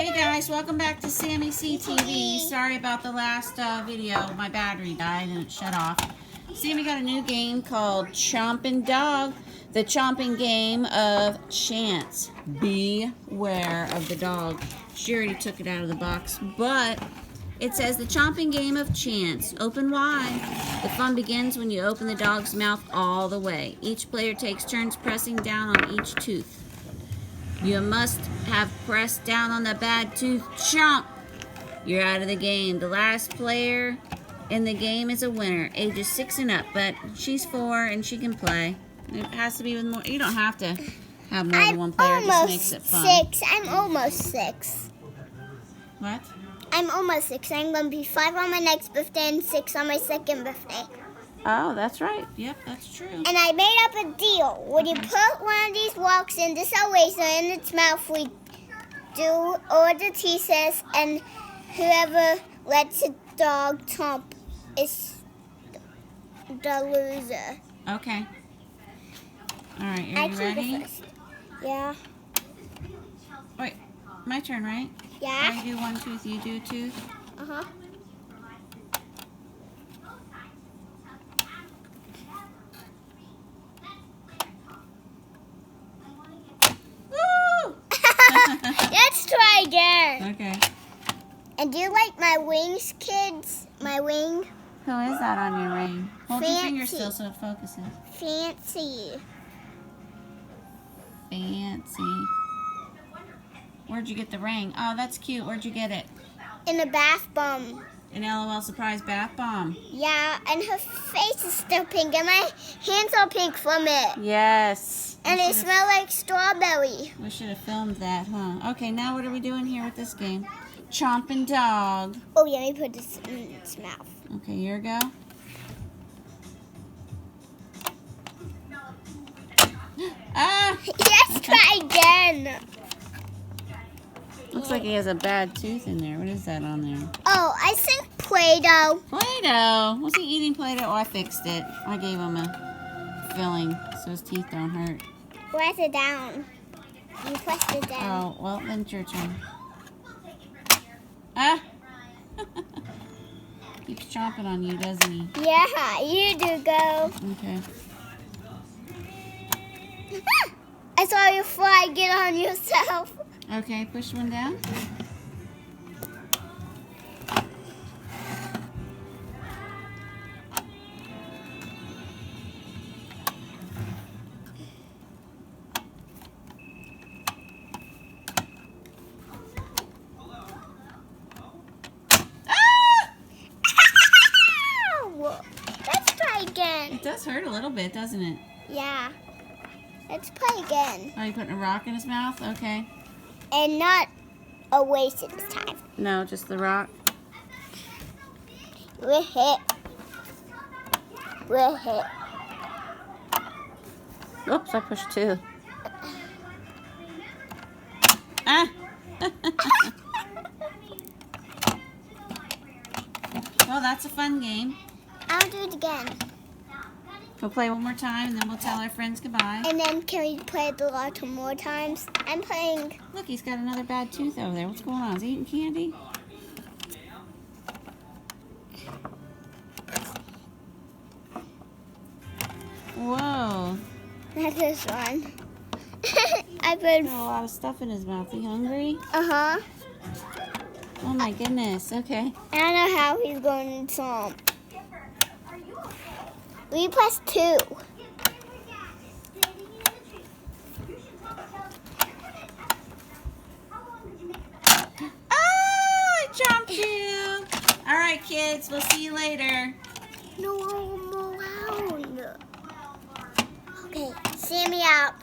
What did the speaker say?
Hey guys, welcome back to Sammie CTV. Sorry about the last video. My battery died and it shut off. Sammie got a new game called Chomp'n Dog, the chomping game of chance. Beware of the dog. She already took it out of the box, but it says the chomping game of chance. Open wide. The fun begins when you open the dog's mouth all the way. Each player takes turns pressing down on each tooth. You must have pressed down on the bad tooth. Chomp! You're out of the game. The last player in the game is a winner. Ages 6 and up, but she's 4 and she can play. It has to be with more. You don't have to have more than one player. It just makes it fun. I'm almost 6. What? I'm almost 6. I'm going to be 5 on my next birthday and 6 on my second birthday. Oh, that's right. Yep, that's true. And I made up a deal. When you put one of these rocks in this eraser in its mouth, we do all the teasers, and whoever lets the dog chomp is the loser. Okay. All right, are you ready? Yeah. Wait, my turn, right? Yeah. I do one tooth, you do a tooth. Uh-huh. Let's try again. Okay. And do you like my wings, kids? My wing? Who is that on your ring? Hold your finger Fancy. still so it focuses. Fancy. Fancy. Where'd you get the ring? Oh, that's cute. Where'd you get it? In a bath bomb. An LOL surprise bath bomb. Yeah, and her face is still pink, and my hands are pink from it. Yes. And it smells like strawberry. We should have filmed that, huh? Okay, now what are we doing here with this game? Chomp'n Dog. Oh, yeah, let me put this in its mouth. Okay, here we go. Ah! Let's try again. Looks like he has a bad tooth in there. What is that on there? Oh, I think Play-Doh. Play-Doh. Was he eating Play-Doh? Oh, I fixed it. I gave him a filling so his teeth don't hurt. Press it down. You pressed it down. Oh, well, then it's your turn. Ah! Keeps chomping on you, doesn't he? Yeah, you do go. Okay. I saw you fly. Get on yourself. Okay, push one down. Let's try again. It does hurt a little bit, doesn't it? Yeah. Let's play again. Are you putting a rock in his mouth? Okay. And not a waste this time. No, just the rock. We're hit. We're hit. Oops, I pushed 2. Ah! Well, that's a fun game. I'll do it again. We'll play one more time, and then we'll tell our friends goodbye. And then can we play it a lot more times? I'm playing. Look, he's got another bad tooth over there. What's going on? Is he eating candy? Whoa. Not this one. I put. Got a lot of stuff in his mouth. He hungry? Uh-huh. Oh my goodness. Okay. I don't know how he's going to chomp. We press 2. Oh, I chomped you. All right, kids. We'll see you later. No, I'm around. Okay, Sammie out.